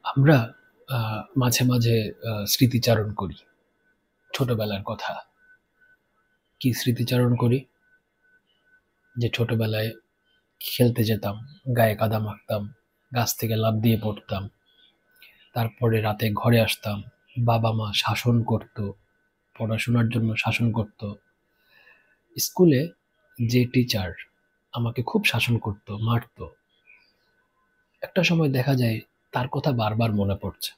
আমরা মাঝে, মাঝে স্মৃতিচারণ করি ছোটবেলার কথা। কি স্মৃতিচারণ করি? যে ছোটবেলায় খেলতে যেতাম, গায়ে কাদা মাখতাম, গাছ থেকে লাফ দিয়ে পড়তাম। তারপরে রাতে ঘরে আসতাম, বাবা-মা শাসন করত, পড়াশোনার জন্য শাসন করত। স্কুলে যে টিচার আমাকে খুব শাসন করত, মারত, একটা সময় দেখা যায় তার কথা বারবার মনে পড়ছে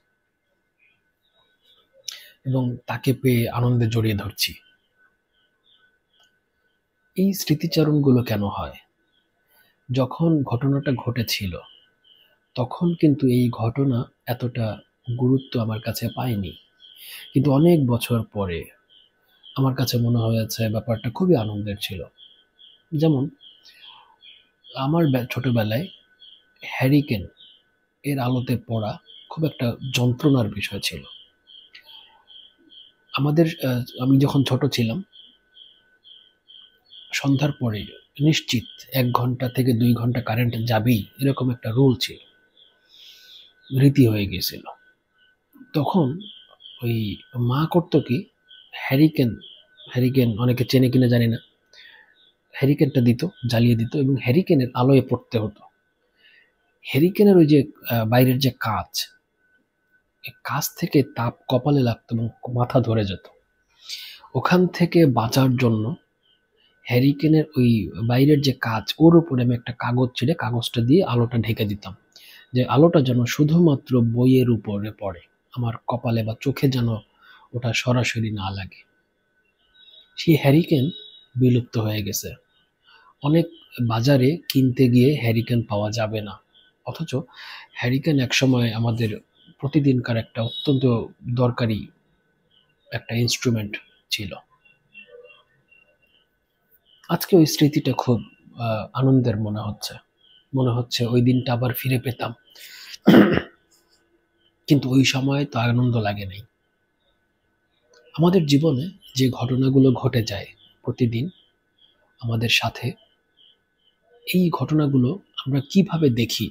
এবং তাকে পেয়ে আনন্দে জড়িয়ে ধরছি। এই স্মৃতিচারণগুলো কেন হয়? যখন ঘটনাটা ঘটেছিল, তখন কিন্তু এই ঘটনা এতটা গুরুত্ব আমার কাছে পায়নি। কিন্তু অনেক বছর পরে আমার কাছে মনে হয়েছে ব্যাপারটা খুবই আনন্দের ছিল। যেমন আমার ছোটবেলায় হ্যারিকেন এর আলোতে পড়া খুব একটা যন্ত্রণার বিষয় ছিল। আমাদের আমি যখন ছোট ছিলাম, সন্ধ্যার পরে নিশ্চিত ১ ঘন্টা থেকে ২ ঘন্টা কারেন্ট যাবেই, এরকম একটা রুল ছিল, রীতি হয়ে গিয়েছিল। তখন ওই মা করতো কি, হ্যারিকেন, হ্যারিকেন অনেকে চেনে কিনা জানি না, হ্যারিকেনটা দিত, জ্বালিয়ে দিত এবং হ্যারিকেনের আলোয় পড়তে হতো। হ্যারিকেনের ওই যে বাইরের যে কাঁচ, এই কাঁচ থেকে তাপ কপালে লাগতো এবং মাথা ধরে যেত। ওখান থেকে বাঁচার জন্য হ্যারিকেনের ওই বাইরের যে কাঁচ, ওর উপরে আমি একটা কাগজ ছিঁড়ে কাগজটা দিয়ে আলোটা ঢেকে দিতাম, যে আলোটা যেন শুধুমাত্র বইয়ের উপরে পড়ে, আমার কপালে বা চোখে যেন ওটা সরাসরি না লাগে। সেই হ্যারিকেন বিলুপ্ত হয়ে গেছে। অনেক বাজারে কিনতে গিয়ে হ্যারিকেন পাওয়া যাবে না। অথচ হ্যারিকেন একসময় আমাদের প্রতিদিনকার একটা অত্যন্ত দরকারি একটা ইন্সট্রুমেন্ট ছিল। আজকে ওই স্মৃতিটা খুব আনন্দের মনে হচ্ছে। মনে হচ্ছে ওই দিনটা আবার ফিরে পেতাম। কিন্তু ওই সময় তো আনন্দ লাগে নাই। আমাদের জীবনে যে ঘটনাগুলো ঘটে যায় প্রতিদিন আমাদের সাথে, এই ঘটনাগুলো আমরা কিভাবে দেখি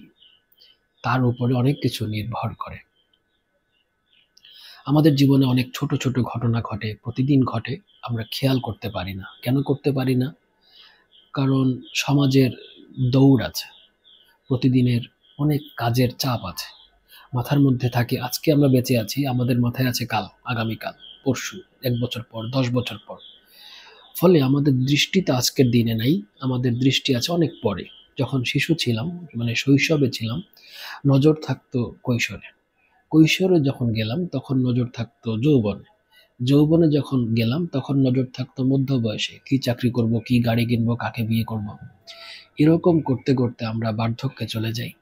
তার উপরে অনেক কিছু নির্ভর করে। আমাদের জীবনে অনেক ছোট, ছোট ঘটনা ঘটে, প্রতিদিন ঘটে। আমরা খেয়াল করতে পারি না। কেন করতে পারি না? কারণ সমাজের দৌড় আছে। প্রতিদিনের অনেক কাজের চাপ আছে। মাথার মধ্যে থাকে আজকে আমরা বেঁচে আছি, আমাদের মাথায় আছে কাল, আগামীকাল, পরশু, ১ বছর পর, ১০ বছর পর। ফলে আমাদের দৃষ্টিতে আজকের দিনে নাই, আমাদের দৃষ্টি আছে অনেক পরে। যখন শিশু ছিলাম, মানে শৈশবে ছিলাম, নজর থাকতো কৈশোরে। কৈশোরে যখন গেলাম তখন নজর থাকতো যৌবনে। যৌবনে যখন গেলাম তখন নজর থাকতো মধ্য বয়সে, কি চাকরি করব, কি গাড়ি কিনবো, কাকে বিয়ে করব। এরকম করতে করতে আমরা বার্ধক্যে চলে যাই।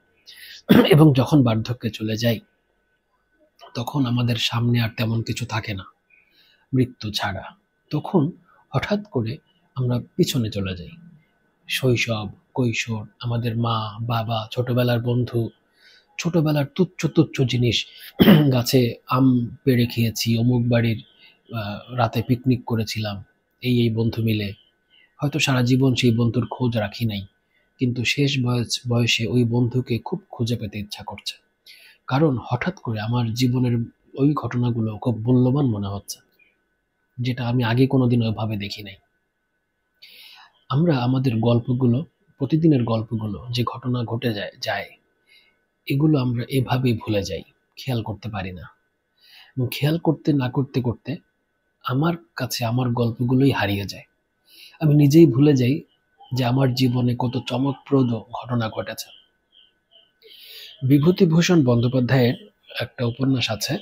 এবং যখন বার্ধক্যে চলে যাই তখন আমাদের সামনে আর তেমন কিছু থাকে না, মৃত্যু ছাড়া। তখন হঠাৎ করে আমরা পিছনে চলে যাই। শৈশব, কৈশোর, আমাদের মা, বাবা, ছোটবেলার বন্ধু, ছোটবেলার তুচ্ছ তুচ্ছ জিনিস, গাছে আম পেড়ে খেয়েছি, অমুক বাড়ির রাতে পিকনিক করেছিলাম এই বন্ধু মিলে। হয়তো সারা জীবন সেই বন্ধুর খোঁজ রাখি নাই, কিন্তু শেষ বয়সে ওই বন্ধুকে খুব খুঁজে পেতে ইচ্ছা করছে। কারণ হঠাৎ করে আমার জীবনের ওই ঘটনাগুলো খুব মূল্যবান মনে হচ্ছে, যেটা আমি আগে কোনোদিন ওইভাবে দেখি নাই। আমরা আমাদের গল্পগুলো, প্রতিদিনের গল্পগুলো, যে ঘটনা ঘটে যায় এগুলো আমরা এভাবেই ভুলে যাই, খেয়াল করতে পারি না। এবং খেয়াল করতে না করতে করতে আমার কাছে আমার গল্পগুলোই হারিয়ে যায়। আমি নিজেই ভুলে যাই যে আমার জীবনে কত চমকপ্রদ ঘটনা ঘটেছে। বিভূতিভূষণ বন্দ্যোপাধ্যায়ের একটা উপন্যাস আছে,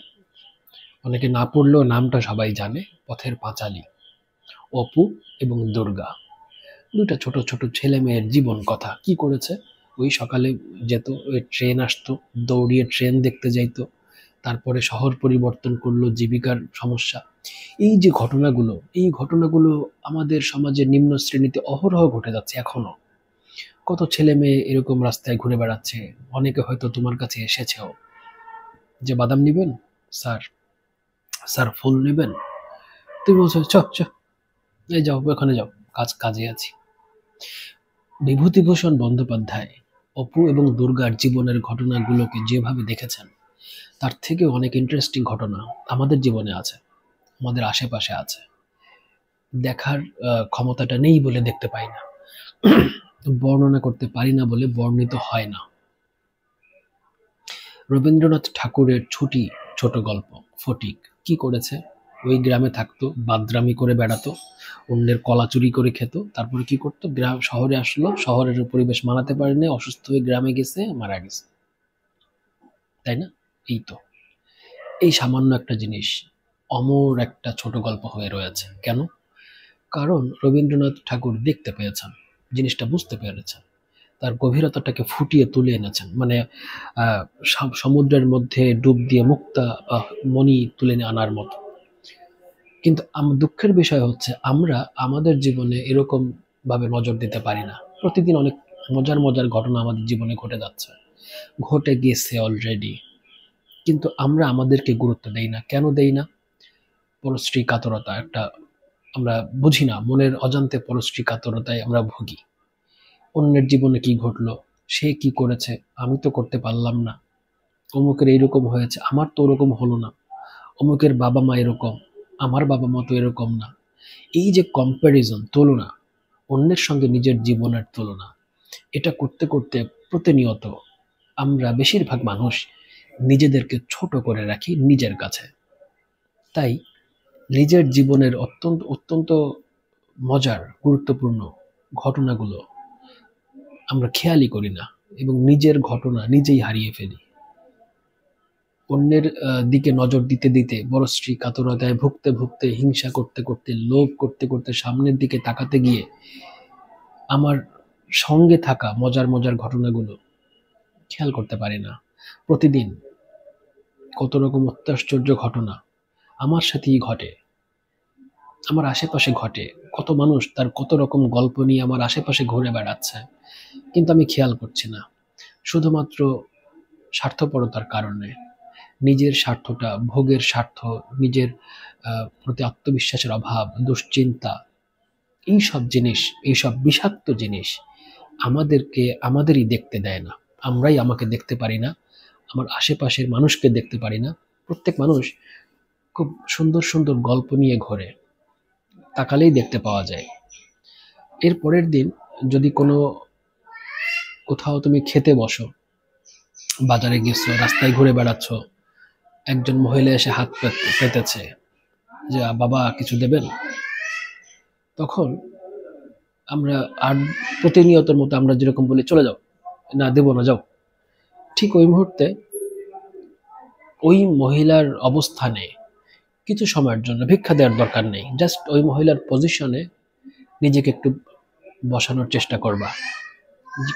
অনেকে না পড়লেও নামটা সবাই জানে, পথের পাঁচালী। অপু এবং দুর্গা, দুইটা ছোট ছোট ছেলে মেয়ের জীবন কথা। কি করেছে? ওই সকালে যেত, ওই ট্রেন আসতো, দৌড়িয়ে ট্রেন দেখতে যাইতো, তারপরে শহর পরিবর্তন করলো, জীবিকার সমস্যা। এই যে ঘটনাগুলো, এই ঘটনাগুলো আমাদের সমাজের নিম্ন শ্রেণীতে অহরহ ঘটে যাচ্ছে এখনো। কত ছেলে মেয়ে এরকম রাস্তায় ঘুরে বেড়াচ্ছে। অনেকে হয়তো তোমার কাছে এসেছেও, যে বাদাম নিবেন স্যার, স্যার ফুল নেবেন। তুমি বলছো চ চ, এই যাও ওখানে যাও, কাজে আছি। বিভূতিভূষণ বন্দ্যোপাধ্যায় অপু এবং দুর্গার জীবনের ঘটনাগুলোকে যেভাবে দেখেছেন, তার থেকেও অনেক ইন্টারেস্টিং ঘটনা আমাদের জীবনে আছে, আমাদের আশেপাশে আছে। দেখার ক্ষমতাটা নেই বলে দেখতে পাই না, বর্ণনা করতে পারি না বলে বর্ণিত হয় না। রবীন্দ্রনাথ ঠাকুরের ছুটি ছোট গল্প ফটিক কি করেছে? ওই গ্রামে থাকতো, বাদরামি করে বেড়াতো, অন্যের কলা চুরি করে খেত, তারপরে কি করতো, গ্রাম শহরে আসলো, শহরের পরিবেশ মানাতে পারেনি, অসুস্থ হয়ে গ্রামে গেছে, মারা গেছে, তাই না? এই তো, এই সামান্য একটা জিনিস অমর একটা ছোট গল্প হয়ে রয়েছে। কেন? কারণ রবীন্দ্রনাথ ঠাকুর দেখতে পেয়েছেন, জিনিসটা বুঝতে পেরেছেন, তার গভীরতাটাকে ফুটিয়ে তুলে এনেছেন। মানে সমুদ্রের মধ্যে ডুব দিয়ে মুক্তা মণি তুলে আনার মতো। কিন্তু দুঃখের বিষয় হচ্ছে আমরা আমাদের জীবনে এরকম ভাবে নজর দিতে পারি না। প্রতিদিন অনেক মজার মজার ঘটনা আমাদের জীবনে ঘটে যাচ্ছে, ঘটে গেছে অলরেডি, কিন্তু আমরা আমাদেরকে গুরুত্ব দেই না। কেন দেই না? পরশ্রী কাতরতা একটা আমরা বুঝি না, মনের অজান্তে পরশ্রী কাতরতায় আমরা ভুগি। অন্যের জীবনে কি ঘটলো, সে কি করেছে, আমি তো করতে পারলাম না, অমুকের এইরকম হয়েছে, আমার তো ওরকম হলো না, অমুকের বাবা মা এরকম, আমার বাবা মা তো এরকম না। এই যে কম্প্যারিজন, তুলনা, অন্যের সঙ্গে নিজের জীবনের তুলনা, এটা করতে করতে প্রতিনিয়ত আমরা বেশিরভাগ মানুষ নিজেদেরকে ছোট করে রাখি নিজের কাছে। তাই নিজের জীবনের অত্যন্ত অত্যন্ত মজার গুরুত্বপূর্ণ ঘটনাগুলো আমরা খেয়ালই করি না এবং নিজের ঘটনা নিজেই হারিয়ে ফেলি। অন্যের দিকে নজর দিতে দিতে, পরশ্রী কাতরতায় ভুগতে ভুগতে, হিংসা করতে করতে, লোভ করতে করতে, সামনের দিকে তাকাতে গিয়ে আমার সঙ্গে থাকা মজার মজার ঘটনাগুলো খেয়াল করতে পারি না। প্রতিদিন কত রকম অত্যাশ্চর্য ঘটনা আমার সাথেই ঘটে, আমার আশেপাশে ঘটে। কত মানুষ তার কত রকম গল্প নিয়ে আমার আশেপাশে ঘুরে বেড়াচ্ছে, কিন্তু আমি খেয়াল করছি না, শুধুমাত্র স্বার্থপরতার কারণে। নিজের স্বার্থটা, ভোগের স্বার্থ, নিজের প্রতি আত্মবিশ্বাসের অভাব, দুশ্চিন্তা, এইসব জিনিস, এইসব বিষাক্ত জিনিস আমাদেরকে আমাদেরই দেখতে দেয় না। আমরাই আমাকে দেখতে পারি না, আমার আশেপাশের মানুষকে দেখতে পারি না। প্রত্যেক মানুষ খুব সুন্দর সুন্দর গল্প নিয়ে ঘোরে, তাকালেই দেখতে পাওয়া যায়। এর পরের দিন যদি কোথাও তুমি খেতে বসো, বাজারে গেছো, রাস্তায় ঘুরে বেড়াচ্ছ, একজন মহিলা এসে হাত পেতেছে যে বাবা কিছু দেবেন, তখন আমরা আর প্রতিনিয়তের মতো আমরা যেরকম বলি চলে যাও, না দেবো না, যাও, ঠিক ওই মুহূর্তে ওই মহিলার অবস্থানে কিছু সময়ের জন্য ভিক্ষা দেওয়ার দরকার নেই, জাস্ট ওই মহিলার পজিশনে নিজেকে একটু বসানোর চেষ্টা করবা।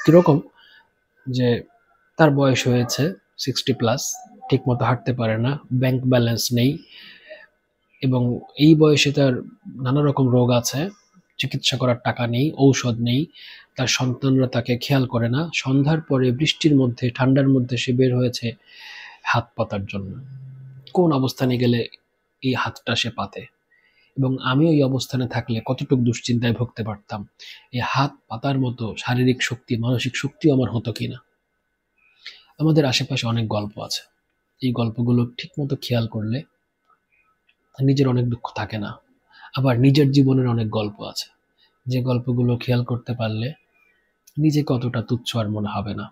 কিরকম? যে তার বয়স হয়েছে 60+, ঠিক মতো হাঁটতে পারে না, ব্যাংক ব্যালেন্স নেই, এবং এই বয়সে তার নানা রকম রোগ আছে, চিকিৎসা করার টাকা নেই, ঔষধ নেই, তার সন্তানরা তাকে খেয়াল করে না। সন্ধ্যার পরে বৃষ্টির মধ্যে, ঠান্ডার মধ্যে সে বের হয়েছে হাত পাতার জন্য। কোন অবস্থানে গেলে এই হাতটা সে পাতে? এবং আমি ওই অবস্থানে থাকলে কতটুকু দুশ্চিন্তায় ভুগতে পারতাম, এই হাত পাতার মতো শারীরিক শক্তি, মানসিক শক্তিও আমার হতো কিনা। আমাদের আশেপাশে অনেক গল্প আছে, এই গল্পগুলো ঠিক মতো খেয়াল করলে নিজের অনেক দুঃখ থাকে না। আবার নিজের জীবনের অনেক গল্প আছে, যে গল্পগুলো খেয়াল করতে পারলে নিজেকে অতটা তুচ্ছ আর মনে হবে না।